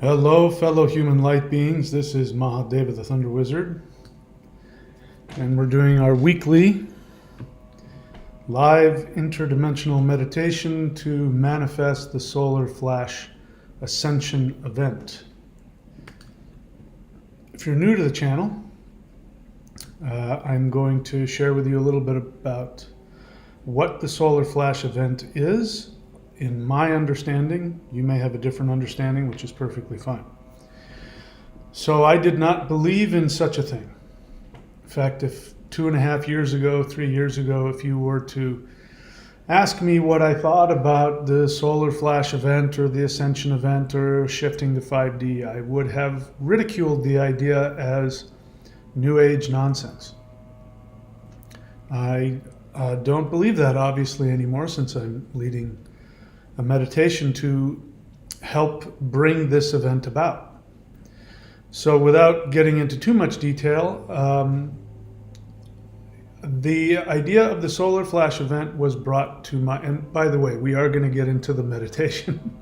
Hello, fellow human light beings. This is Mahadeva the Thunder Wizard, and we're doing our weekly live interdimensional meditation to manifest the Solar Flash Ascension event. If you're new to the channel, I'm going to share with you a little bit about what the Solar Flash event is. In my understanding, you may have a different understanding, which is perfectly fine. So I did not believe in such a thing. In fact, if 2.5 years ago, 3 years ago, if you were to ask me what I thought about the Solar Flash event or the Ascension event or shifting to 5D, I would have ridiculed the idea as New Age nonsense. I don't believe that, obviously, anymore, since I'm leading a meditation to help bring this event about. So without getting into too much detail, the idea of the Solar Flash event was brought to my, and by the way, we are going to get into the meditation.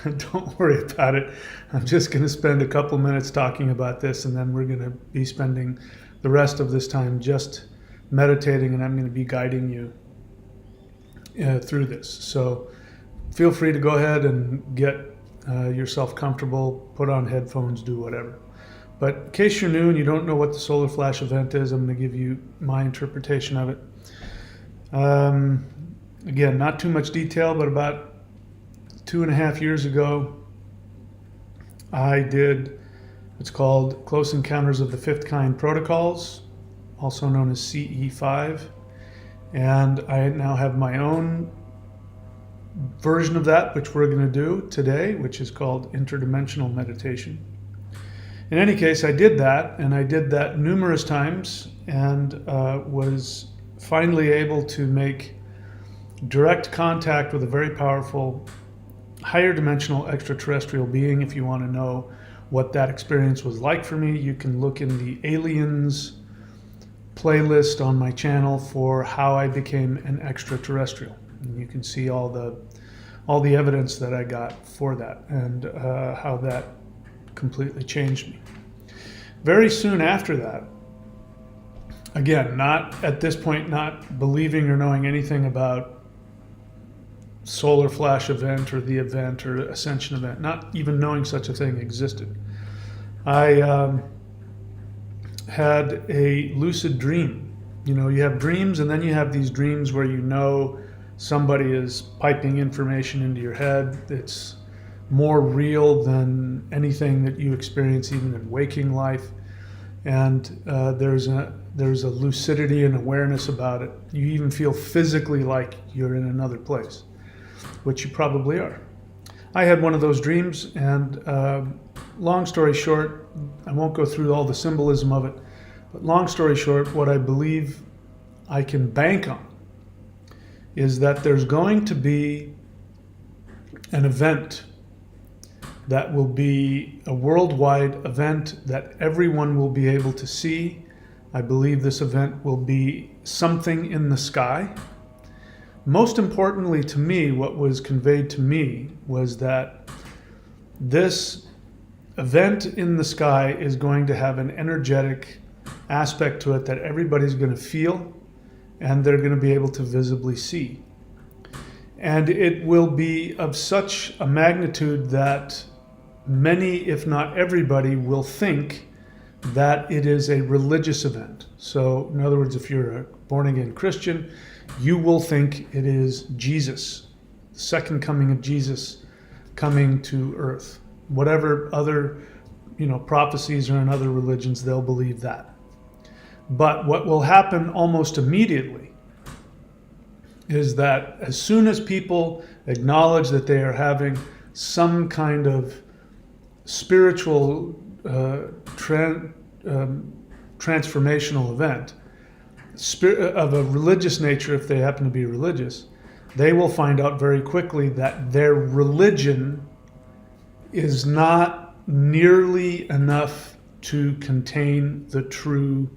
Don't worry about it. I'm just going to spend a couple minutes talking about this, and then we're going to be spending the rest of this time just meditating, and I'm going to be guiding you through this. So feel free to go ahead and get yourself comfortable, put on headphones, do whatever. But in case you're new and you don't know what the Solar Flash event is, I'm going to give you my interpretation of it. Again, not too much detail, but about 2.5 years ago, I did what's called Close Encounters of the Fifth Kind Protocols, also known as CE5. And I now have my own version of that, which we're going to do today, which is called interdimensional meditation. In any case, I did that, and I did that numerous times, and was finally able to make direct contact with a very powerful, higher dimensional extraterrestrial being. If you want to know what that experience was like for me, you can look in the Aliens playlist on my channel for how I became an extraterrestrial. And you can see all the evidence that I got for that, and how that completely changed me. Very soon after that, again, not at this point, not believing or knowing anything about Solar Flash event or the event or Ascension event, not even knowing such a thing existed, I had a lucid dream. You know, you have dreams, and then you have these dreams where you know somebody is piping information into your head. It's more real than anything that you experience even in waking life. And there's a lucidity and awareness about it. You even feel physically like you're in another place, which you probably are. I had one of those dreams, and long story short, I won't go through all the symbolism of it, but long story short, what I believe I can bank on is that there's going to be an event that will be a worldwide event that everyone will be able to see. I believe this event will be something in the sky. Most importantly to me, what was conveyed to me was that this event in the sky is going to have an energetic aspect to it that everybody's going to feel, and they're going to be able to visibly see. And it will be of such a magnitude that many, if not everybody, will think that it is a religious event. So, in other words, if you're a born-again Christian, you will think it is Jesus, the second coming of Jesus coming to earth. Whatever other, prophecies are in other religions, they'll believe that. But what will happen almost immediately is that as soon as people acknowledge that they are having some kind of spiritual transformational event of a religious nature, if they happen to be religious, they will find out very quickly that their religion is not nearly enough to contain the true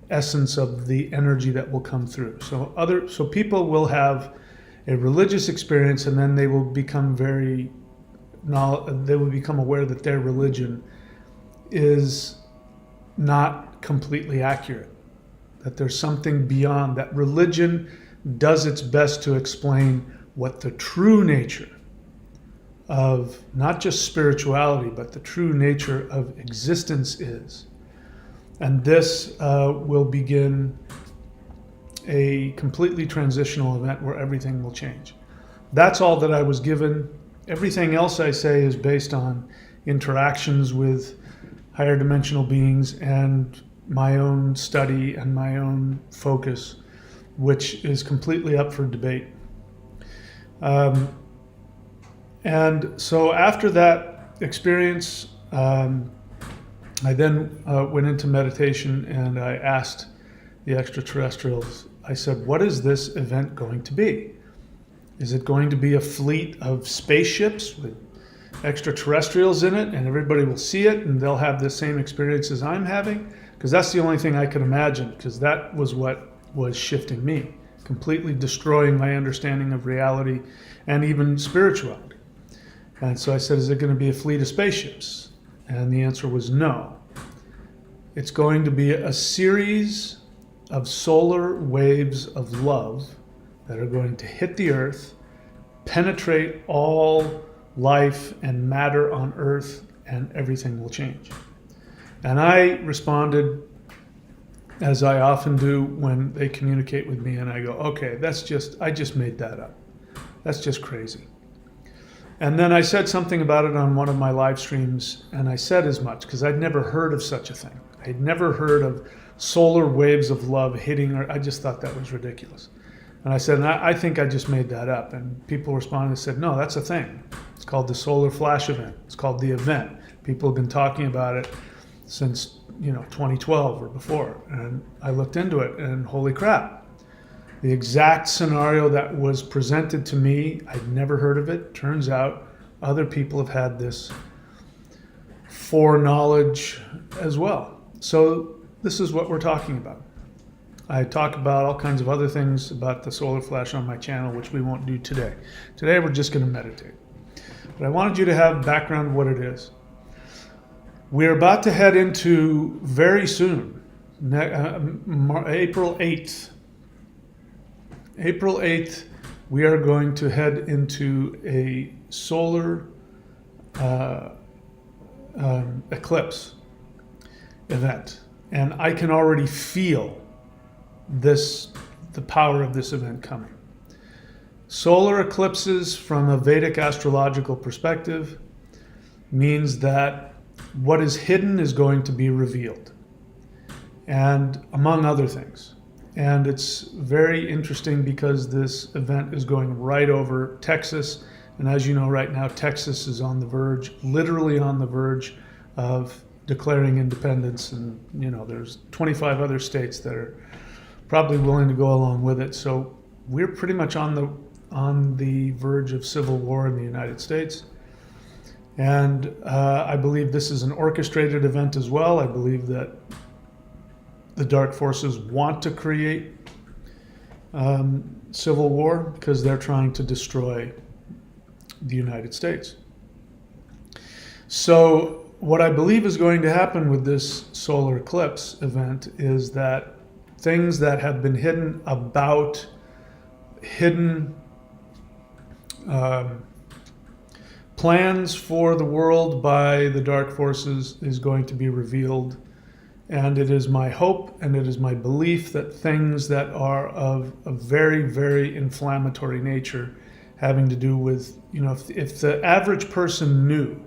essence of the energy that will come through. So people will have a religious experience, and then they will become very they would become aware that their religion is not completely accurate, that there's something beyond, that religion does its best to explain what the true nature of not just spirituality, but the true nature of existence is. And this will begin a completely transitional event where everything will change. That's all that I was given. Everything else I say is based on interactions with higher dimensional beings and my own study and my own focus, which is completely up for debate. And so after that experience, I then went into meditation, and I asked the extraterrestrials, I said, what is this event going to be? Is it going to be a fleet of spaceships with extraterrestrials in it, and everybody will see it and they'll have the same experience as I'm having? Because that's the only thing I could imagine, because that was what was shifting me, completely destroying my understanding of reality and even spirituality. And so I said, is it going to be a fleet of spaceships? And the answer was no. It's going to be a series of solar waves of love that are going to hit the earth, penetrate all life and matter on earth, and everything will change. And I responded, as I often do when they communicate with me, and I go, okay, I just made that up. That's just crazy. And then I said something about it on one of my live streams, and I said as much, because I'd never heard of such a thing. I'd never heard of solar waves of love hitting Earth. I just thought that was ridiculous. And I said, I think I just made that up. And people responded and said, no, that's a thing. It's called the solar flash event. It's called the event. People have been talking about it since 2012 or before. And I looked into it, and holy crap. The exact scenario that was presented to me, I'd never heard of it. Turns out other people have had this foreknowledge as well. So this is what we're talking about. I talk about all kinds of other things about the solar flash on my channel, which we won't do today. Today we're just going to meditate. But I wanted you to have background of what it is. We're about to head into, very soon, April 8th. April 8th, we are going to head into a solar eclipse event. And I can already feel the power of this event coming. Solar eclipses, from a Vedic astrological perspective, means that what is hidden is going to be revealed, and among other things. And it's very interesting because this event is going right over Texas. And as you know, right now, Texas is on the verge, literally on the verge of declaring independence. And, there's 25 other states that are probably willing to go along with it. So we're pretty much on the verge of civil war in the United States. And I believe this is an orchestrated event as well. I believe that the dark forces want to create civil war because they're trying to destroy the United States. So what I believe is going to happen with this solar eclipse event is that things that have been hidden about plans for the world by the dark forces is going to be revealed. And it is my hope and it is my belief that things that are of a very, very inflammatory nature, having to do with, if the average person knew,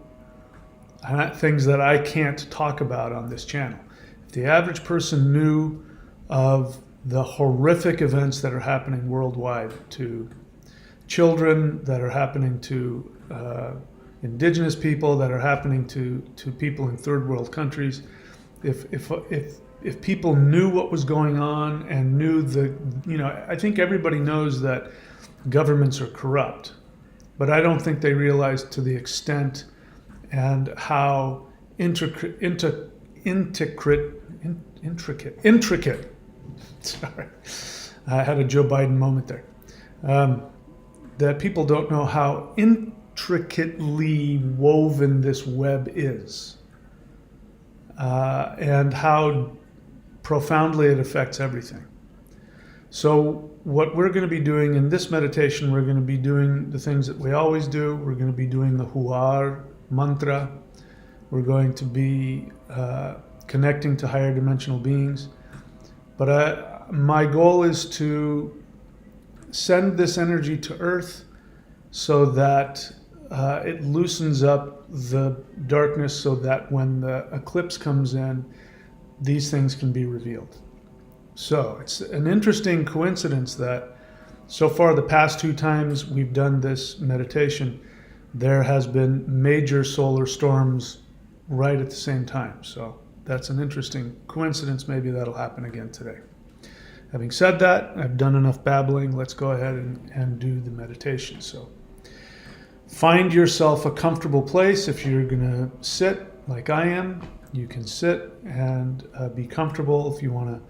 things that I can't talk about on this channel, if the average person knew of the horrific events that are happening worldwide to children, that are happening to indigenous people, that are happening to people in third world countries, if people knew what was going on and knew I think everybody knows that governments are corrupt, but I don't think they realize to the extent and how intricate. Sorry, I had a Joe Biden moment there. That people don't know how intricately woven this web is, and how profoundly it affects everything. So what we're going to be doing in this meditation, we're going to be doing the things that we always do. We're going to be doing the Huar mantra. We're going to be connecting to higher dimensional beings. But my goal is to send this energy to Earth so that it loosens up the darkness, so that when the eclipse comes in, these things can be revealed. So it's an interesting coincidence that so far the past 2 times we've done this meditation, there has been major solar storms right at the same time. So that's an interesting coincidence. Maybe that'll happen again today. Having said that, I've done enough babbling. Let's go ahead and do the meditation. So find yourself a comfortable place. If you're going to sit like I am, you can sit and be comfortable. If you want to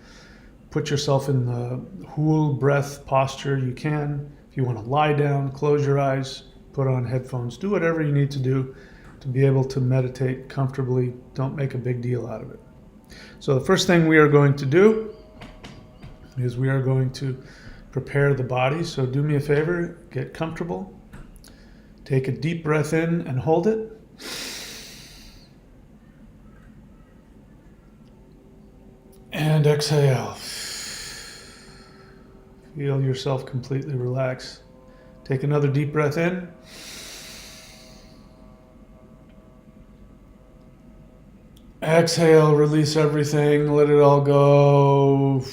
put yourself in the whole breath posture, you can. If you want to lie down, close your eyes, put on headphones, do whatever you need to do to be able to meditate comfortably. Don't make a big deal out of it. So the first thing we are going to do is we are going to prepare the body. So do me a favor, get comfortable. Take a deep breath in and hold it. And exhale. Feel yourself completely relax. Take another deep breath in. Exhale, release everything, let it all go.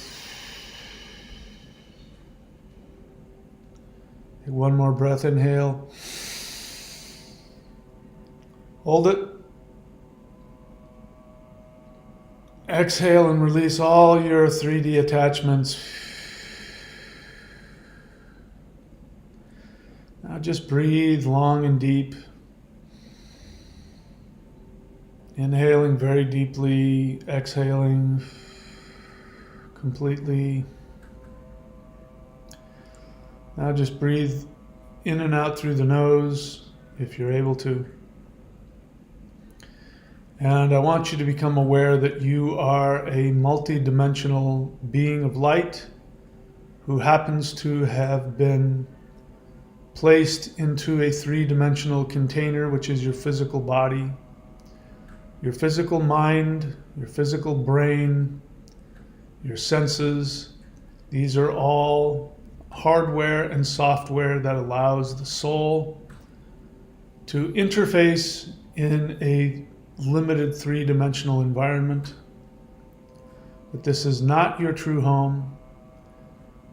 Take one more breath, inhale. Hold it. Exhale and release all your 3D attachments. Now just breathe long and deep. Inhaling very deeply, exhaling completely. Now just breathe in and out through the nose if you're able to. And I want you to become aware that you are a multi-dimensional being of light who happens to have been placed into a 3-dimensional container, which is your physical body, your physical mind, your physical brain, your senses. These are all hardware and software that allows the soul to interface in a limited 3-dimensional environment. But this is not your true home.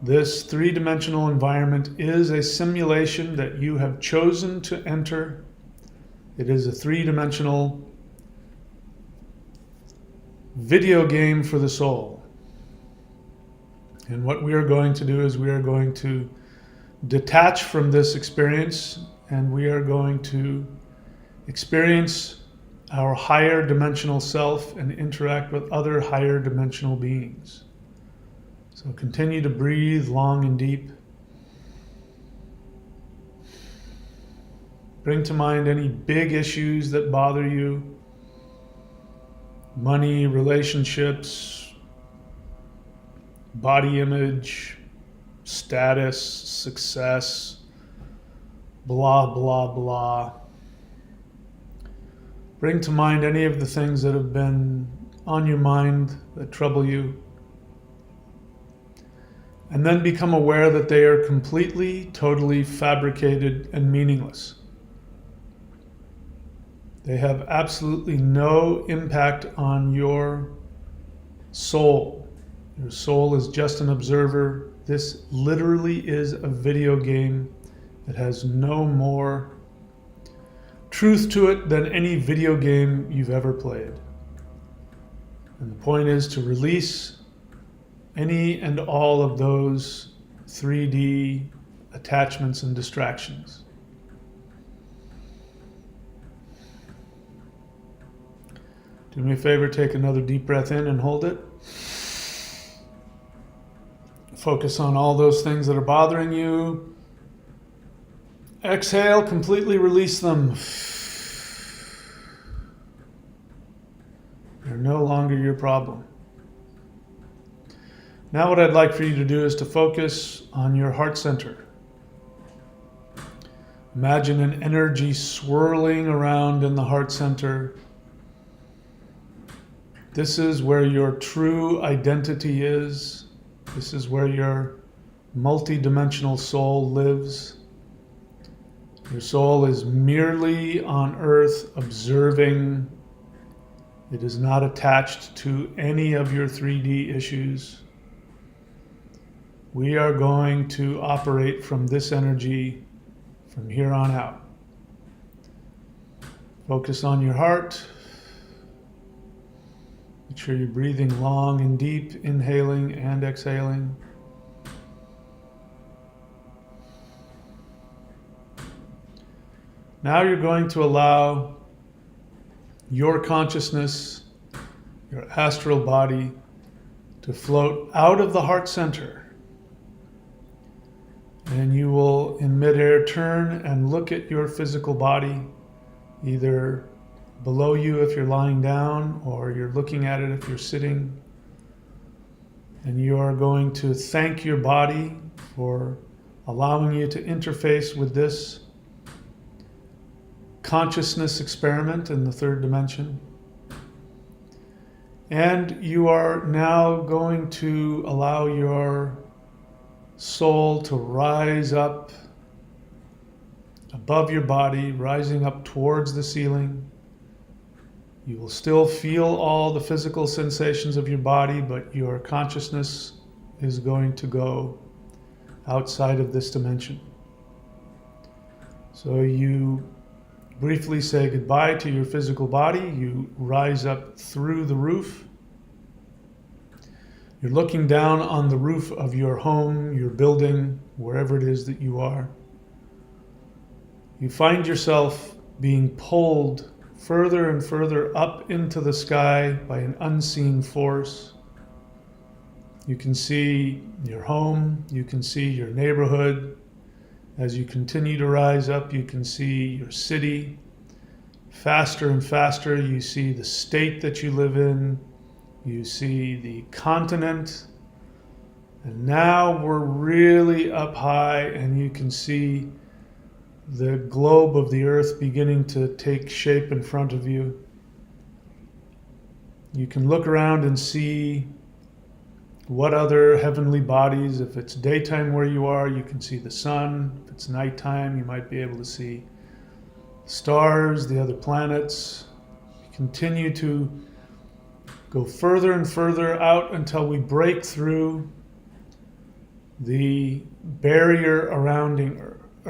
This 3-dimensional environment is a simulation that you have chosen to enter. It is a 3-dimensional video game for the soul. And what we are going to do is we are going to detach from this experience, and we are going to experience our higher dimensional self and interact with other higher dimensional beings. So continue to breathe long and deep. Bring to mind any big issues that bother you. Money, relationships, body image, status, success, blah, blah, blah. Bring to mind any of the things that have been on your mind that trouble you. And then become aware that they are completely, totally fabricated and meaningless. They have absolutely no impact on your soul. Your soul is just an observer. This literally is a video game that has no more truth to it than any video game you've ever played. And the point is to release any and all of those 3D attachments and distractions. Do me a favor, take another deep breath in and hold it. Focus on all those things that are bothering you. Exhale, completely release them. They're no longer your problem. Now what I'd like for you to do is to focus on your heart center. Imagine an energy swirling around in the heart center. This is where your true identity is. This is where your multidimensional soul lives. Your soul is merely on earth observing. It is not attached to any of your 3D issues. We are going to operate from this energy from here on out. Focus on your heart. Make sure you're breathing long and deep, inhaling and exhaling. Now you're going to allow your consciousness, your astral body, to float out of the heart center. And you will, in midair, turn and look at your physical body, either below you if you're lying down, or you're looking at it if you're sitting. And you are going to thank your body for allowing you to interface with this consciousness experiment in the third dimension. And you are now going to allow your soul to rise up above your body, rising up towards the ceiling. You will still feel all the physical sensations of your body, but your consciousness is going to go outside of this dimension. So you briefly say goodbye to your physical body. You rise up through the roof. You're looking down on the roof of your home, your building, wherever it is that you are. You find yourself being pulled further and further up into the sky by an unseen force. You can see your home, you can see your neighborhood. As you continue to rise up, you can see your city. Faster and faster, you see the state that you live in. You see the continent. And now we're really up high, and you can see the globe of the earth beginning to take shape in front of you. You can look around and see what other heavenly bodies, if it's daytime where you are, you can see the sun. If it's nighttime, you might be able to see stars, the other planets. You continue to go further and further out until we break through the barrier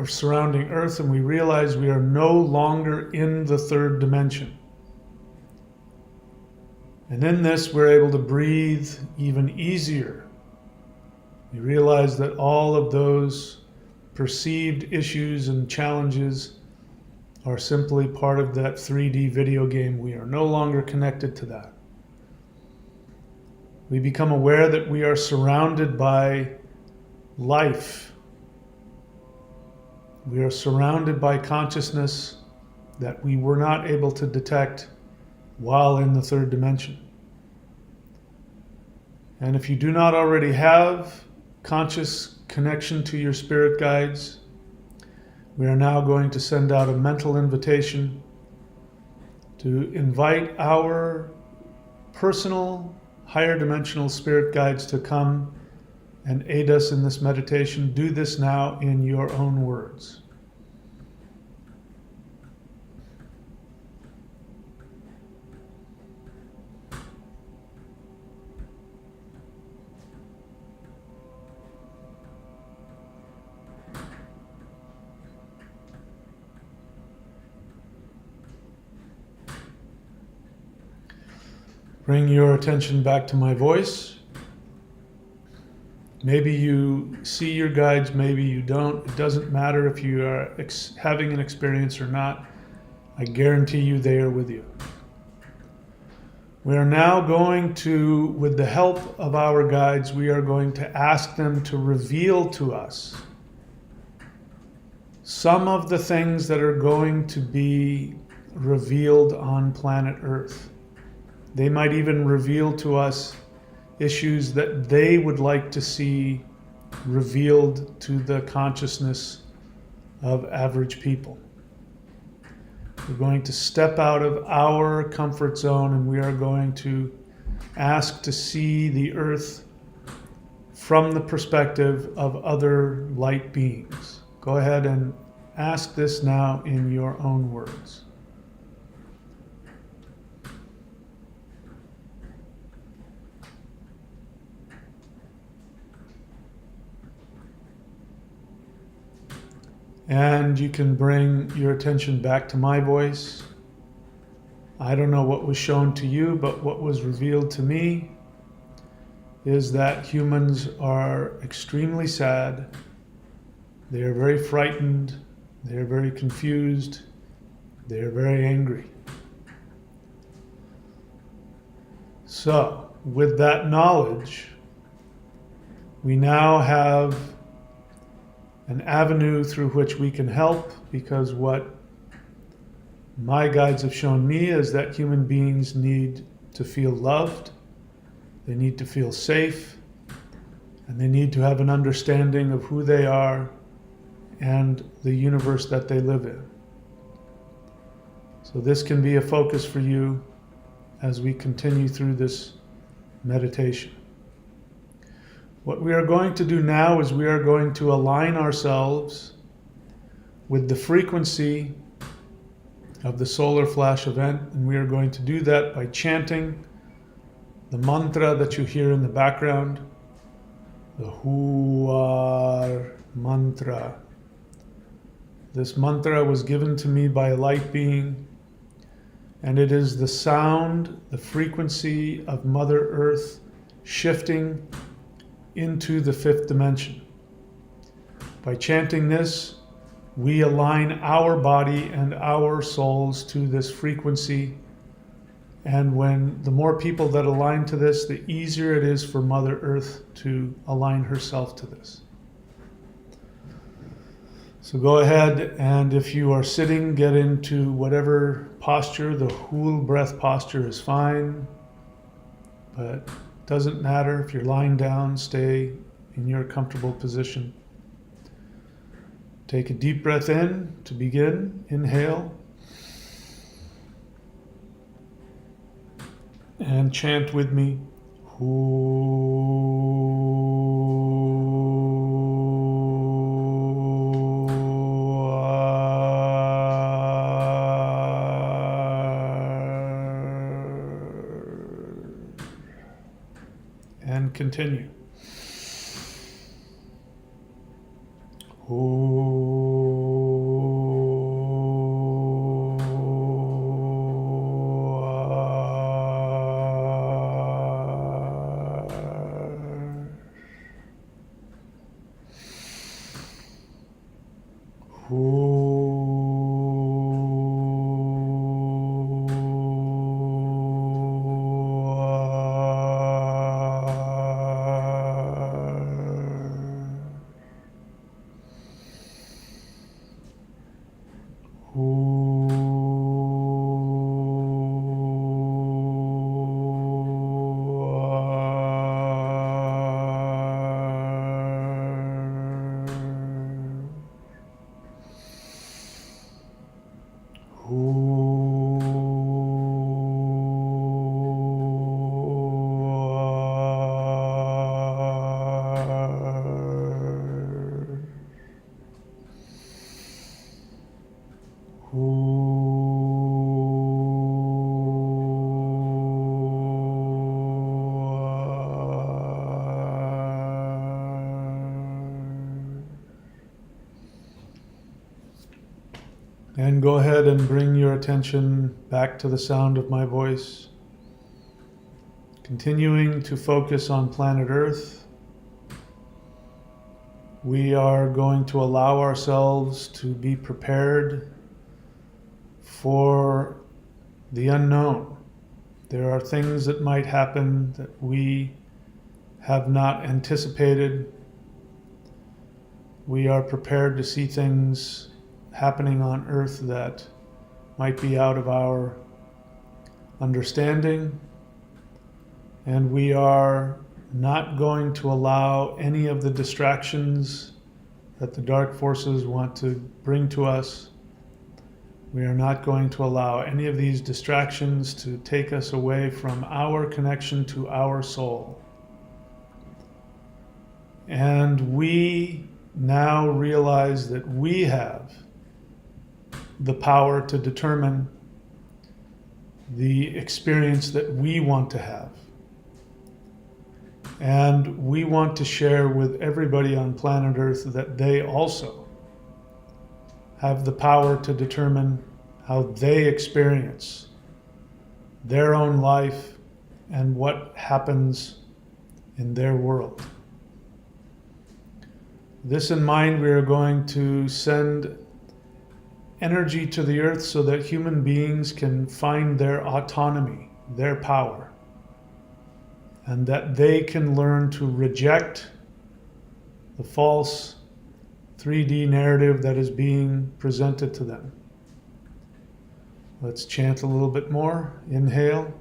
surrounding Earth, and we realize we are no longer in the third dimension. And in this, we're able to breathe even easier. We realize that all of those perceived issues and challenges are simply part of that 3D video game. We are no longer connected to that. We become aware that we are surrounded by life. We are surrounded by consciousness that we were not able to detect while in the third dimension. And if you do not already have conscious connection to your spirit guides, we are now going to send out a mental invitation to invite our personal higher dimensional spirit guides to come and aid us in this meditation. Do this now in your own words. Bring your attention back to my voice. Maybe you see your guides, maybe you don't. It doesn't matter if you are having an experience or not. I guarantee you they are with you. We are now going to, with the help of our guides, we are going to ask them to reveal to us some of the things that are going to be revealed on planet Earth. They might even reveal to us issues that they would like to see revealed to the consciousness of average people. We're going to step out of our comfort zone and we are going to ask to see the Earth from the perspective of other light beings. Go ahead and ask this now in your own words. And you can bring your attention back to my voice. I don't know what was shown to you, but what was revealed to me is that humans are extremely sad. They are very frightened. They are very confused. They are very angry. So, with that knowledge, we now have an avenue through which we can help, because what my guides have shown me is that human beings need to feel loved, they need to feel safe, and they need to have an understanding of who they are and the universe that they live in. So this can be a focus for you as we continue through this meditation. What we are going to do now is we are going to align ourselves with the frequency of the solar flash event, and we are going to do that by chanting the mantra that you hear in the background, the Huar mantra. This mantra was given to me by a light being, and it is the sound, the frequency of Mother Earth shifting into the fifth dimension. By chanting this, we align our body and our souls to this frequency. And when the more people that align to this, the easier it is for Mother Earth to align herself to this. So go ahead, and if you are sitting, get into whatever posture. The whole breath posture is fine, but doesn't matter. If you're lying down, stay in your comfortable position. Take a deep breath in to begin. Inhale. And chant with me. And continue. And go ahead and bring your attention back to the sound of my voice. Continuing to focus on planet Earth, we are going to allow ourselves to be prepared for the unknown. There are things that might happen that we have not anticipated. We are prepared to see things happening on Earth that might be out of our understanding, and we are not going to allow any of the distractions that the dark forces want to bring to us. We are not going to allow any of these distractions to take us away from our connection to our soul. And we now realize that we have the power to determine the experience that we want to have. And we want to share with everybody on planet Earth that they also have the power to determine how they experience their own life and what happens in their world. This in mind, we are going to send energy to the earth so that human beings can find their autonomy, their power, and that they can learn to reject the false 3D narrative that is being presented to them. Let's chant a little bit more. Inhale.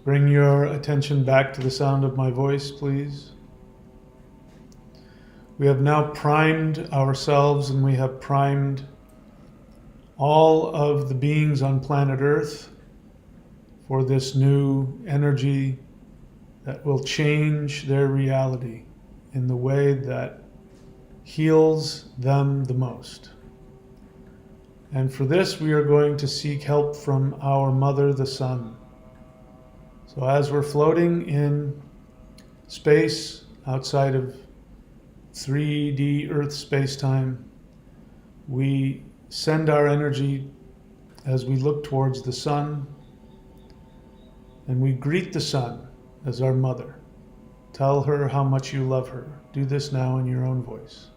Bring your attention back to the sound of my voice, please. We have now primed ourselves and we have primed all of the beings on planet Earth for this new energy that will change their reality in the way that heals them the most. And for this, we are going to seek help from our Mother, the Sun. So as we're floating in space outside of 3D Earth space-time, we send our energy as we look towards the sun, and we greet the sun as our mother. Tell her how much you love her. Do this now in your own voice.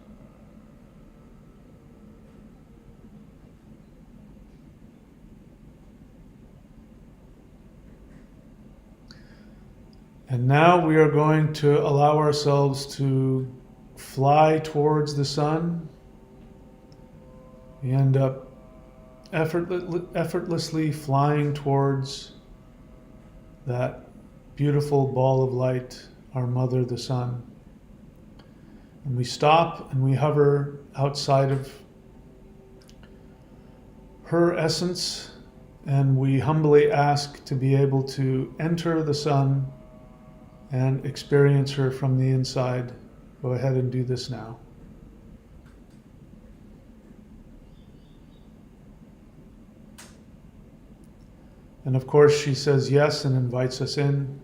And now we are going to allow ourselves to fly towards the sun. We end up effortlessly flying towards that beautiful ball of light, our mother, the sun. And we stop and we hover outside of her essence, and we humbly ask to be able to enter the sun and experience her from the inside. Go ahead and do this now. And of course, she says yes and invites us in.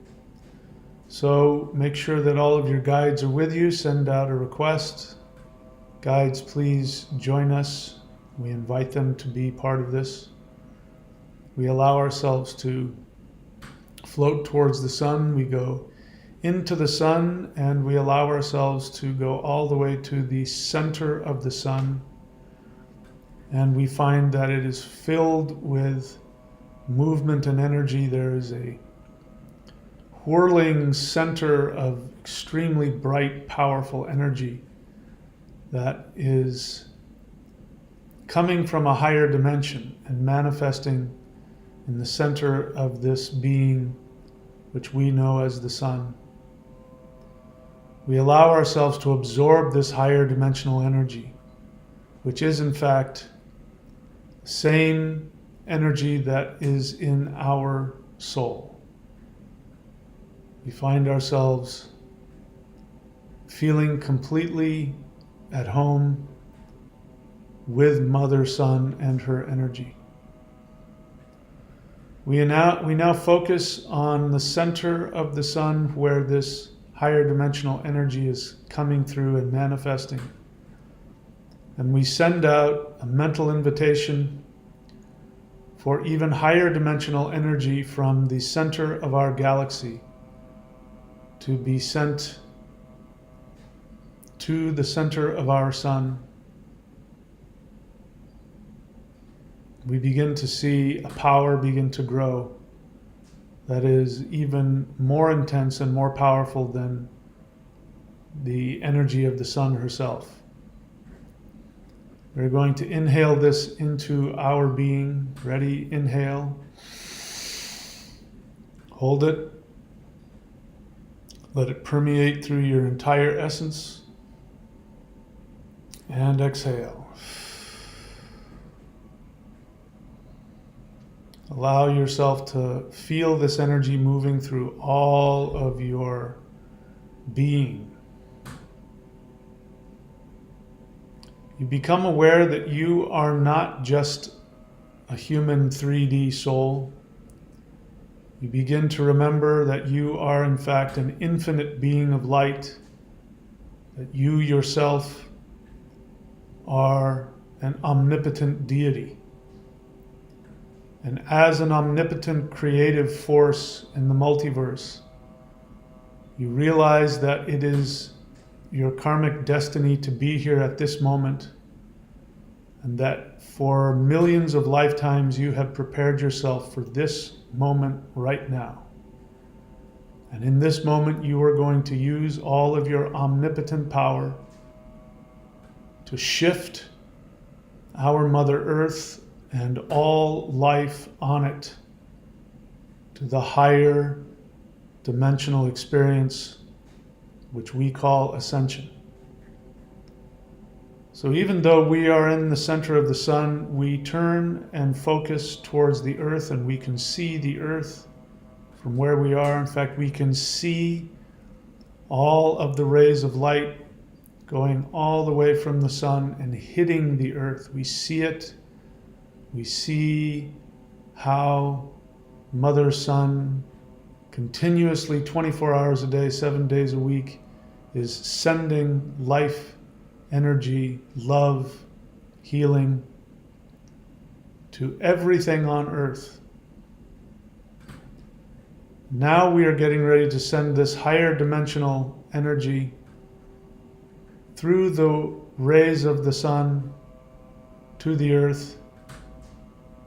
So make sure that all of your guides are with you. Send out a request. Guides, please join us. We invite them to be part of this. We allow ourselves to float towards the sun. We go into the sun and we allow ourselves to go all the way to the center of the sun. And we find that it is filled with movement and energy. There is a whirling center of extremely bright, powerful energy that is coming from a higher dimension and manifesting in the center of this being, which we know as the sun. We allow ourselves to absorb this higher dimensional energy, which is in fact the same energy that is in our soul. We find ourselves feeling completely at home with Mother Sun and her energy. We now focus on the center of the sun where this higher dimensional energy is coming through and manifesting. And we send out a mental invitation for even higher dimensional energy from the center of our galaxy to be sent to the center of our sun. We begin to see a power begin to grow that is even more intense and more powerful than the energy of the sun herself. We're going to inhale this into our being. Ready? Inhale. Hold it. Let it permeate through your entire essence. And exhale. Allow yourself to feel this energy moving through all of your being. You become aware that you are not just a human 3D soul. You begin to remember that you are in fact an infinite being of light, that you yourself are an omnipotent deity. And as an omnipotent creative force in the multiverse, you realize that it is your karmic destiny to be here at this moment, and that for millions of lifetimes you have prepared yourself for this moment right now. And in this moment you are going to use all of your omnipotent power to shift our Mother Earth and all life on it to the higher dimensional experience which we call Ascension. So even though we are in the center of the sun, we turn and focus towards the earth, and we can see the earth from where we are. In fact, we can see all of the rays of light going all the way from the sun and hitting the earth. We see it. We see how Mother Sun continuously 24 hours a day, 7 days a week is sending life, energy, love, healing to everything on earth. Now we are getting ready to send this higher dimensional energy through the rays of the sun to the earth,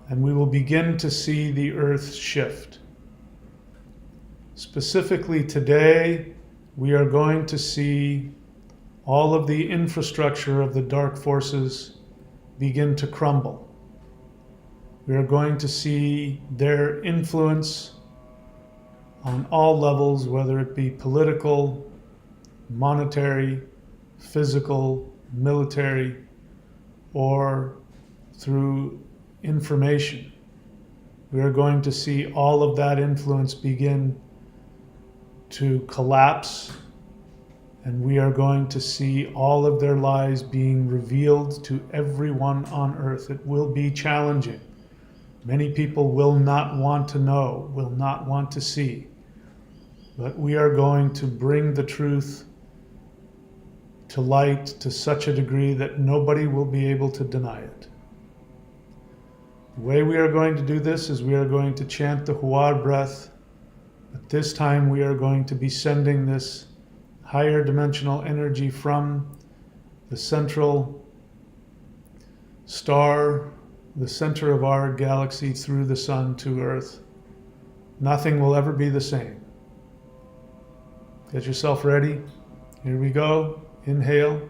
and we will begin to see the earth shift. Specifically today, we are going to see all of the infrastructure of the dark forces begin to crumble. We are going to see their influence on all levels, whether it be political, monetary, physical, military, or through information. We are going to see all of that influence begin to collapse, and we are going to see all of their lies being revealed to everyone on earth. It will be challenging. Many people will not want to know, will not want to see, but we are going to bring the truth to light to such a degree that nobody will be able to deny it. The way we are going to do this is we are going to chant the Huar breath, but this time we are going to be sending this higher dimensional energy from the central star, the center of our galaxy, through the sun to Earth. Nothing will ever be the same. Get yourself ready. Here we go. Inhale.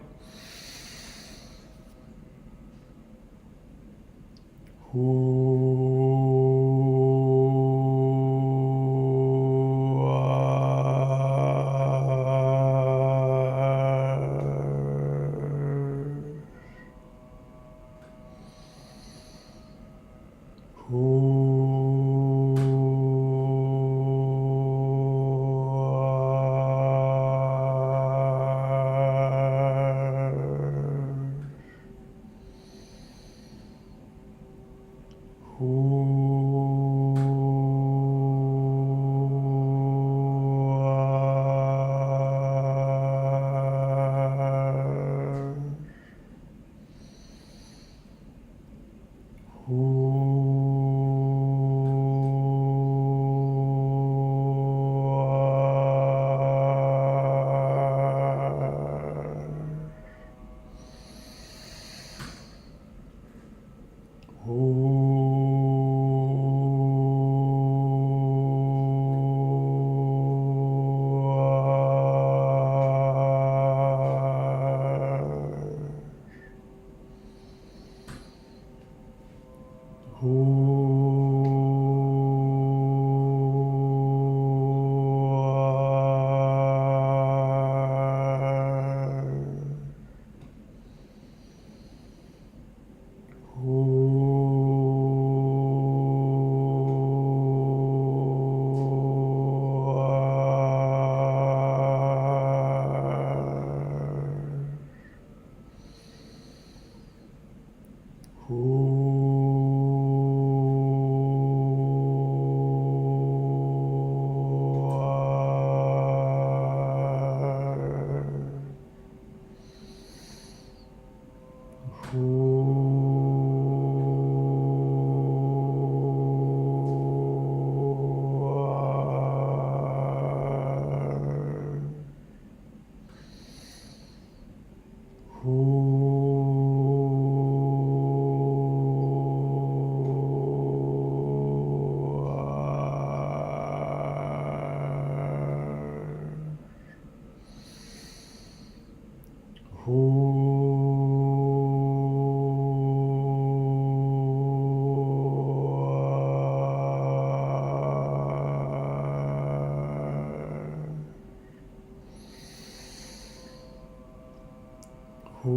Go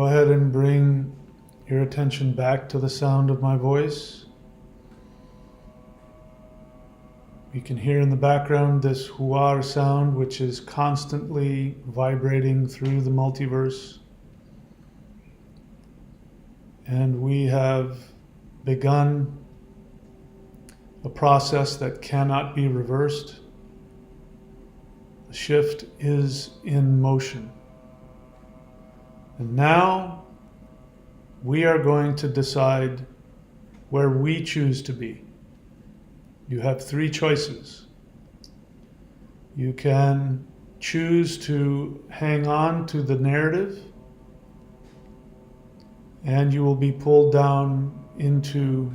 ahead and bring your attention back to the sound of my voice. You can hear in the background this huar sound, which is constantly vibrating through the multiverse. And we have begun a process that cannot be reversed. The shift is in motion. And now we are going to decide where we choose to be. You have three choices. You can choose to hang on to the narrative, and you will be pulled down into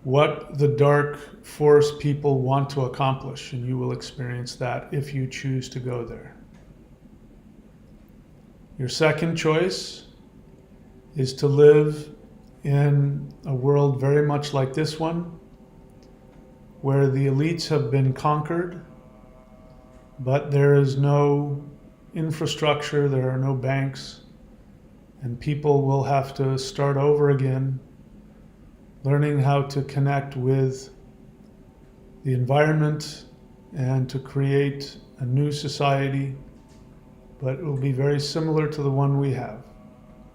what the dark force people want to accomplish, and you will experience that if you choose to go there. Your second choice is to live in a world very much like this one, where the elites have been conquered, but there is no infrastructure, there are no banks, and people will have to start over again, learning how to connect with the environment and to create a new society, but it will be very similar to the one we have,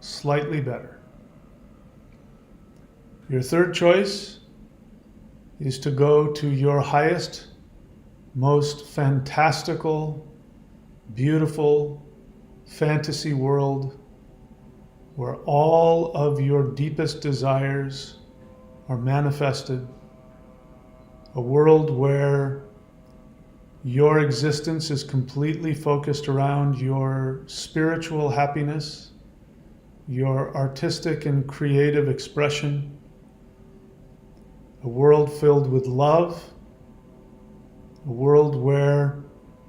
slightly better. Your third choice is to go to your highest, most fantastical, beautiful fantasy world where all of your deepest desires are manifested, a world where your existence is completely focused around your spiritual happiness, your artistic and creative expression, a world filled with love, a world where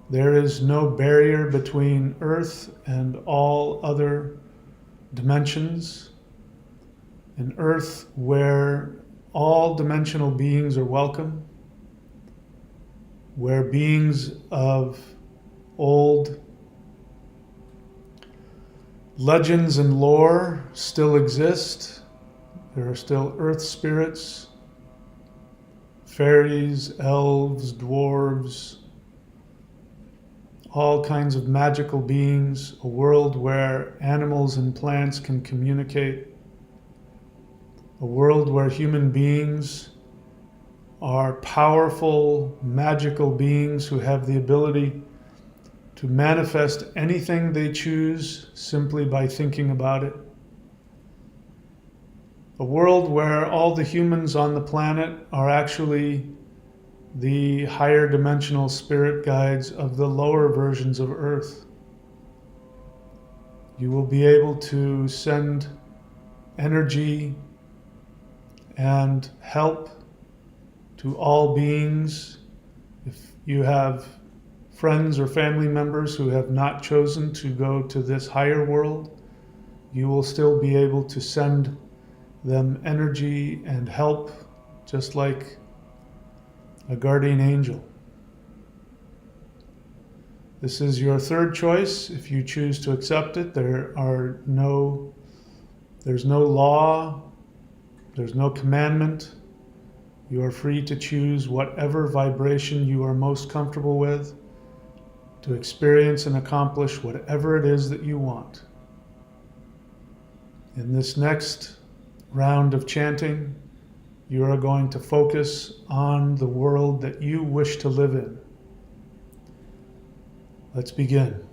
there is no barrier between Earth and all other dimensions, an Earth where all dimensional beings are welcome, where beings of old legends and lore still exist. There are still earth spirits, fairies, elves, dwarves, all kinds of magical beings, a world where animals and plants can communicate, a world where human beings are powerful, magical beings who have the ability to manifest anything they choose simply by thinking about it. A world where all the humans on the planet are actually the higher dimensional spirit guides of the lower versions of Earth. You will be able to send energy and help to all beings. If you have friends or family members who have not chosen to go to this higher world, you will still be able to send them energy and help, just like a guardian angel. This is your third choice. If you choose to accept it, there's no law, there's no commandment. You are free to choose whatever vibration you are most comfortable with to experience and accomplish whatever it is that you want. In this next round of chanting, you are going to focus on the world that you wish to live in. Let's begin.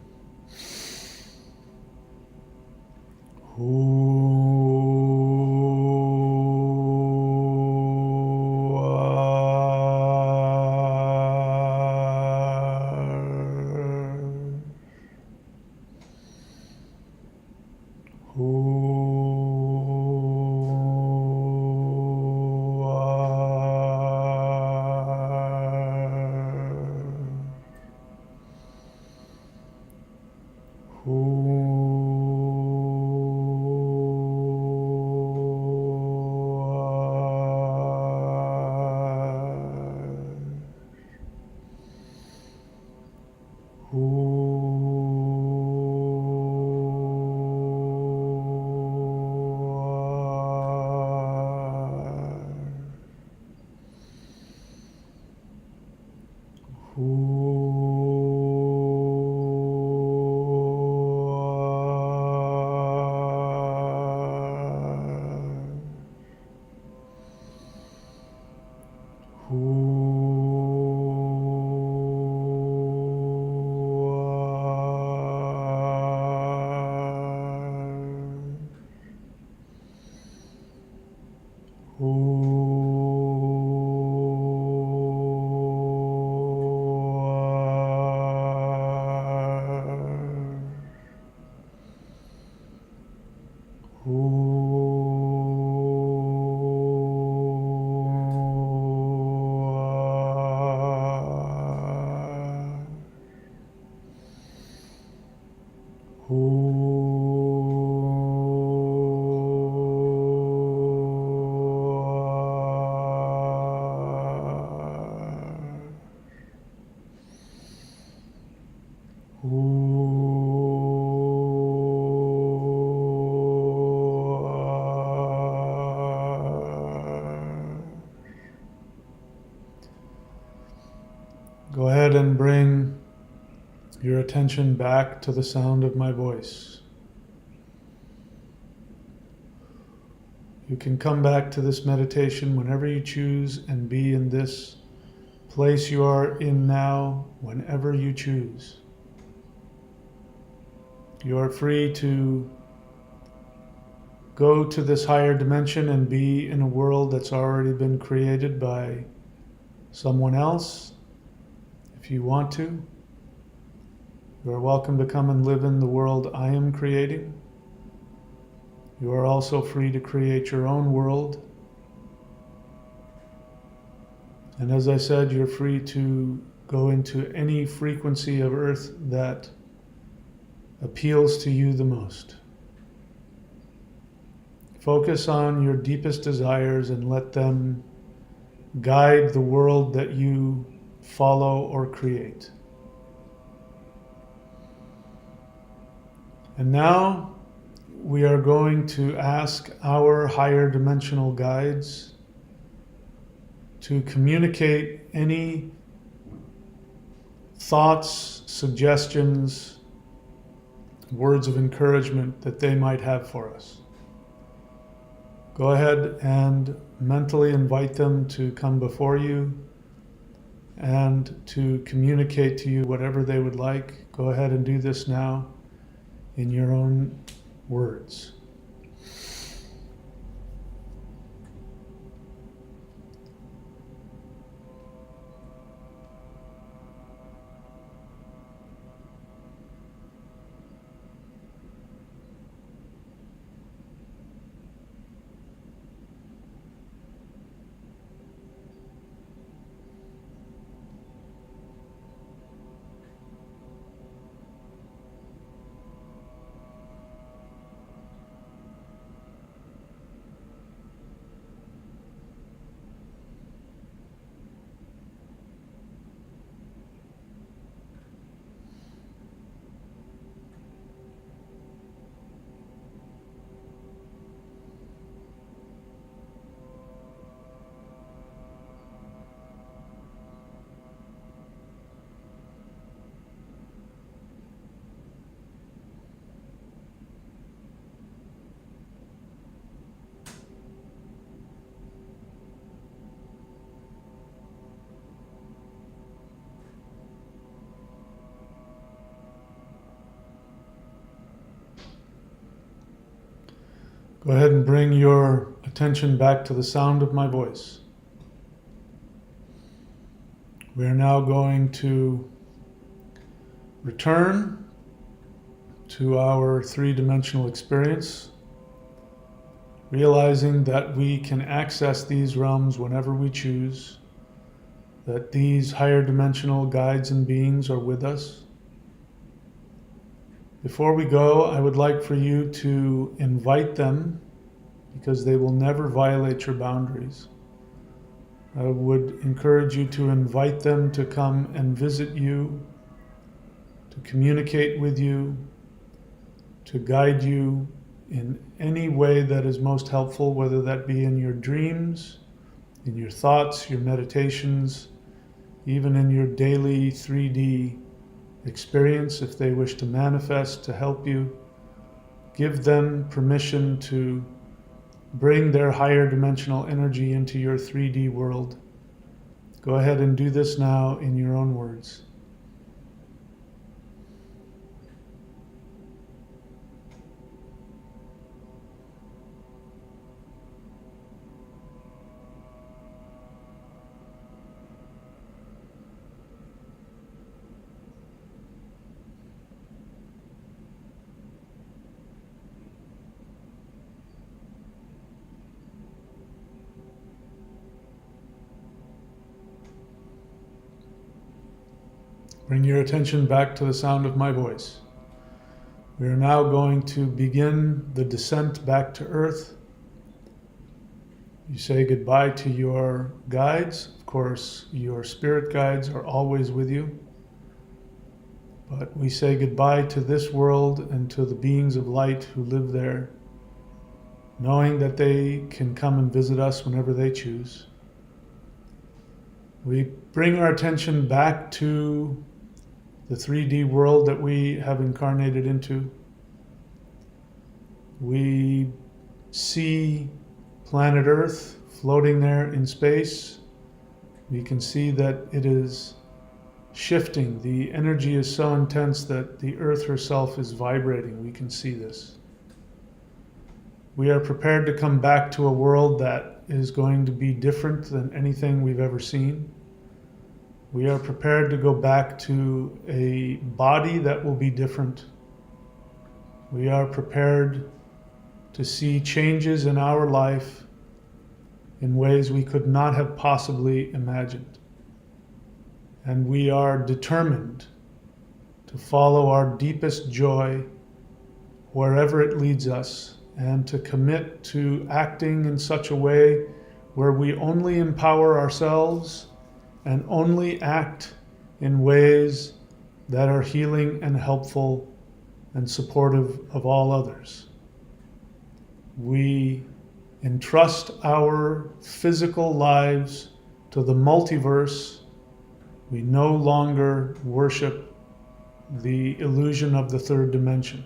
Go ahead and bring your attention back to the sound of my voice. You can come back to this meditation whenever you choose and be in this place you are in now whenever you choose. You are free to go to this higher dimension and be in a world that's already been created by someone else. If you want to, you are welcome to come and live in the world I am creating. You are also free to create your own world. And as I said, you're free to go into any frequency of Earth that appeals to you the most. Focus on your deepest desires and let them guide the world that you follow or create. And now we are going to ask our higher dimensional guides to communicate any thoughts, suggestions, words of encouragement that they might have for us. Go ahead and mentally invite them to come before you and to communicate to you whatever they would like. Go ahead and do this now in your own words. Go ahead and bring your attention back to the sound of my voice. We are now going to return to our three-dimensional experience, realizing that we can access these realms whenever we choose, that these higher dimensional guides and beings are with us. Before we go, I would like for you to invite them, because they will never violate your boundaries. I would encourage you to invite them to come and visit you, to communicate with you, to guide you in any way that is most helpful, whether that be in your dreams, in your thoughts, your meditations, even in your daily 3D experience. If they wish to manifest to help you, give them permission to bring their higher dimensional energy into your 3D world. Go ahead and do this now in your own words. Bring your attention back to the sound of my voice. We are now going to begin the descent back to Earth. You say goodbye to your guides. Of course, your spirit guides are always with you. But we say goodbye to this world and to the beings of light who live there, knowing that they can come and visit us whenever they choose. We bring our attention back to the 3D world that we have incarnated into. We see planet Earth floating there in space. We can see that it is shifting. The energy is so intense that the Earth herself is vibrating. We can see this. We are prepared to come back to a world that is going to be different than anything we've ever seen. We are prepared to go back to a body that will be different. We are prepared to see changes in our life in ways we could not have possibly imagined. And we are determined to follow our deepest joy wherever it leads us, and to commit to acting in such a way where we only empower ourselves and only act in ways that are healing and helpful and supportive of all others. We entrust our physical lives to the multiverse. We no longer worship the illusion of the third dimension.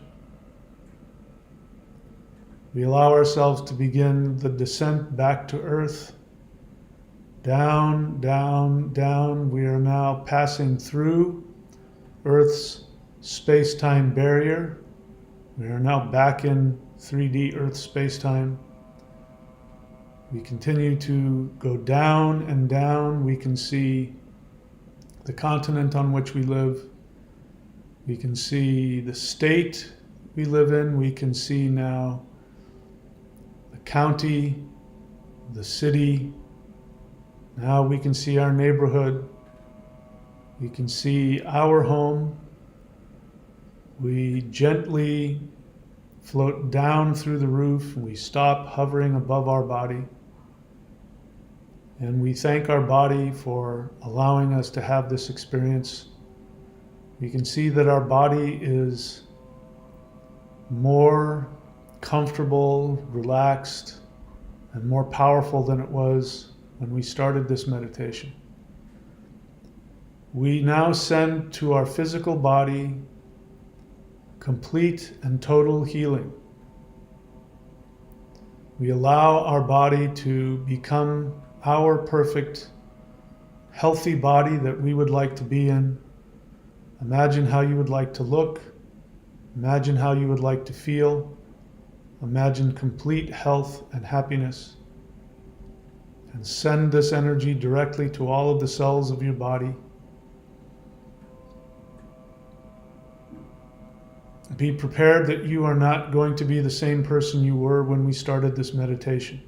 We allow ourselves to begin the descent back to Earth. Down, down, down. We are now passing through Earth's space-time barrier. We are now back in 3D Earth space-time. We continue to go down and down. We can see the continent on which we live. We can see the state we live in. We can see now the county, the city. Now we can see our neighborhood. We can see our home. We gently float down through the roof. We stop hovering above our body. And we thank our body for allowing us to have this experience. We can see that our body is more comfortable, relaxed, and more powerful than it was when we started this meditation. We now send to our physical body complete and total healing. We allow our body to become our perfect, healthy body that we would like to be in. Imagine how you would like to look. Imagine how you would like to feel. Imagine complete health and happiness. And send this energy directly to all of the cells of your body. Be prepared that you are not going to be the same person you were when we started this meditation.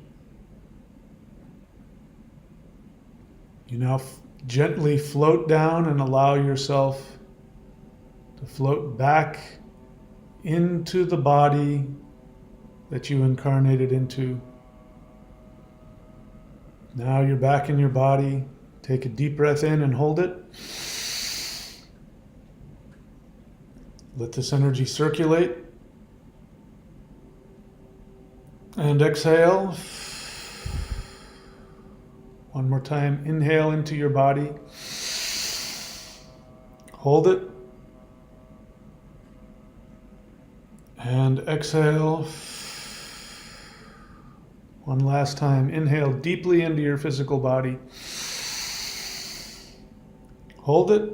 You now gently float down and allow yourself to float back into the body that you incarnated into. Now you're back in your body. Take a deep breath in and hold it. Let this energy circulate. And exhale. One more time. Inhale into your body. Hold it. And exhale. One last time. Inhale deeply into your physical body. Hold it.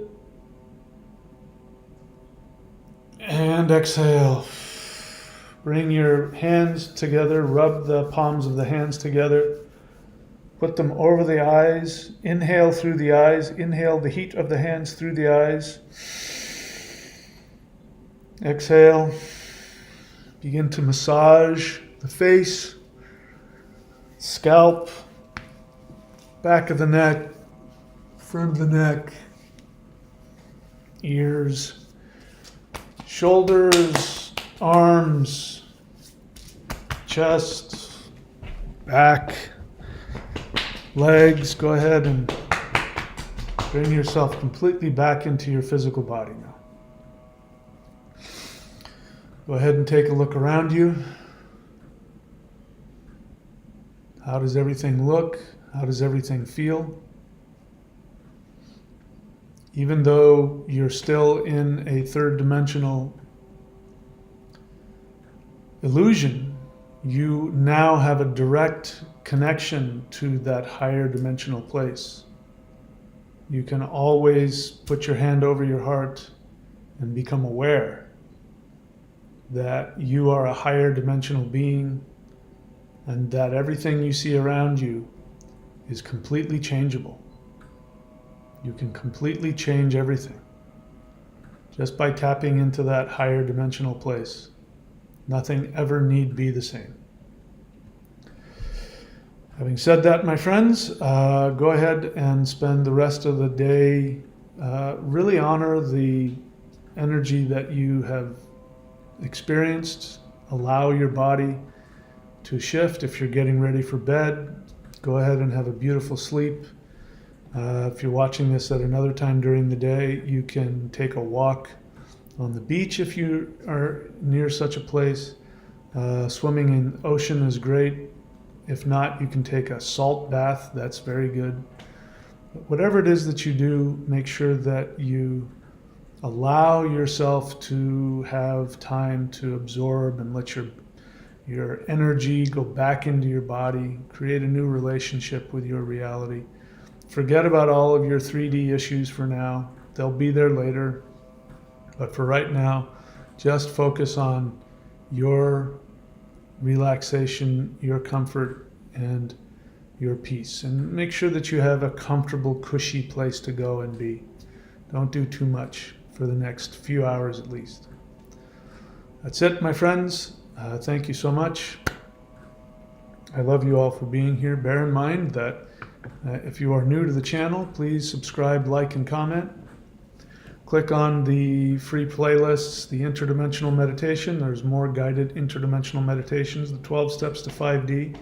And exhale. Bring your hands together. Rub the palms of the hands together. Put them over the eyes. Inhale through the eyes. Inhale the heat of the hands through the eyes. Exhale. Begin to massage the face, scalp, back of the neck, front of the neck, ears, shoulders, arms, chest, back, legs. Go ahead and bring yourself completely back into your physical body now. Go ahead and take a look around you. How does everything look? How does everything feel? Even though you're still in a third dimensional illusion, you now have a direct connection to that higher dimensional place. You can always put your hand over your heart and become aware that you are a higher dimensional being and that everything you see around you is completely changeable. You can completely change everything just by tapping into that higher dimensional place. Nothing ever need be the same. Having said that, my friends, go ahead and spend the rest of the day, really honor the energy that you have experienced. Allow your body to shift. If you're getting ready for bed, go ahead and have a beautiful sleep. If you're watching this at another time during the day, you can take a walk on the beach if you are near such a place. Swimming in the ocean is great. If not, you can take a salt bath. That's very good. But whatever it is that you do, make sure that you allow yourself to have time to absorb and let your energy go back into your body, create a new relationship with your reality. Forget about all of your 3D issues for now. They'll be there later. But for right now, just focus on your relaxation, your comfort, and your peace. And make sure that you have a comfortable, cushy place to go and be. Don't do too much for the next few hours at least. That's it, my friends. Thank you so much. I love you all for being here. Bear in mind that if you are new to the channel, please subscribe, like, and comment. Click on the free playlists, the interdimensional meditation. There's more guided interdimensional meditations, the 12 steps to 5D.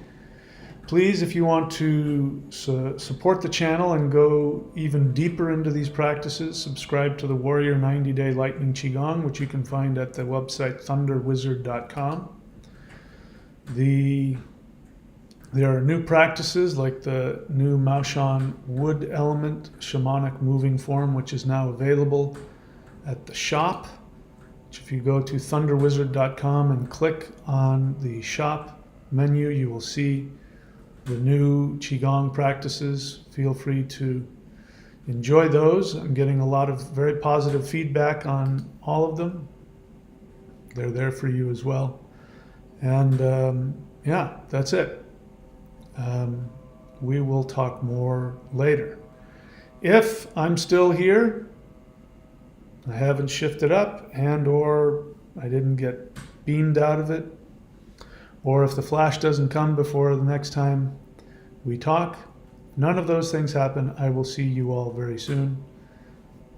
Please, if you want to support the channel and go even deeper into these practices, subscribe to the Warrior 90-Day Lightning Qigong, which you can find at the website thunderwizard.com. There are new practices like the new Maoshan wood element shamanic moving form, which is now available at the shop. Which if you go to thunderwizard.com and click on the shop menu, you will see the new Qigong practices. Feel free to enjoy those. I'm getting a lot of very positive feedback on all of them. They're there for you as well. And yeah, that's it. We will talk more later. If I'm still here, I haven't shifted up or I didn't get beamed out of it, or if the flash doesn't come before the next time we talk, none of those things happen. I will see you all very soon.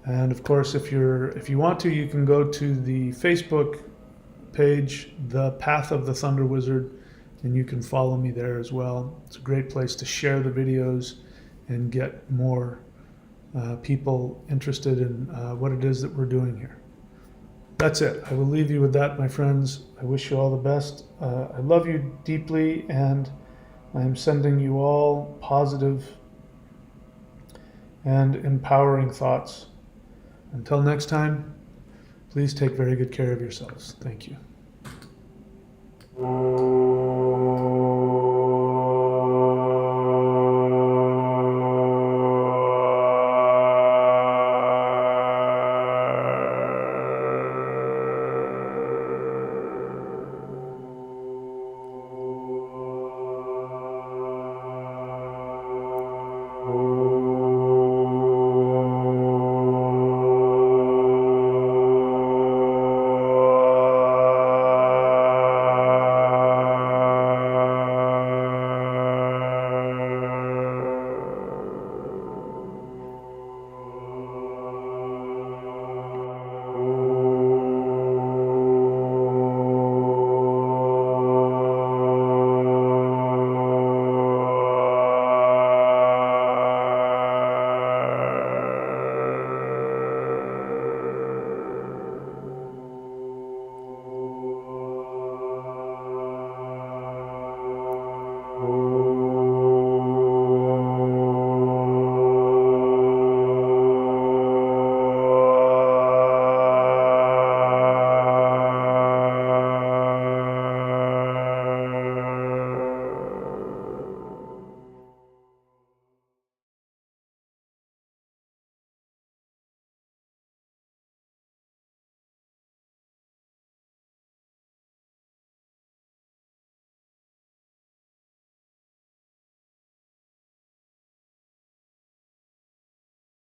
And of course, if you want to, you can go to the Facebook page, The Path of the Thunder Wizard, and you can follow me there as well. It's a great place to share the videos and get more people interested in what it is that we're doing here. That's it. I will leave you with that, my friends. I wish you all the best. I love you deeply, and I am sending you all positive and empowering thoughts. Until next time, please take very good care of yourselves. Thank you.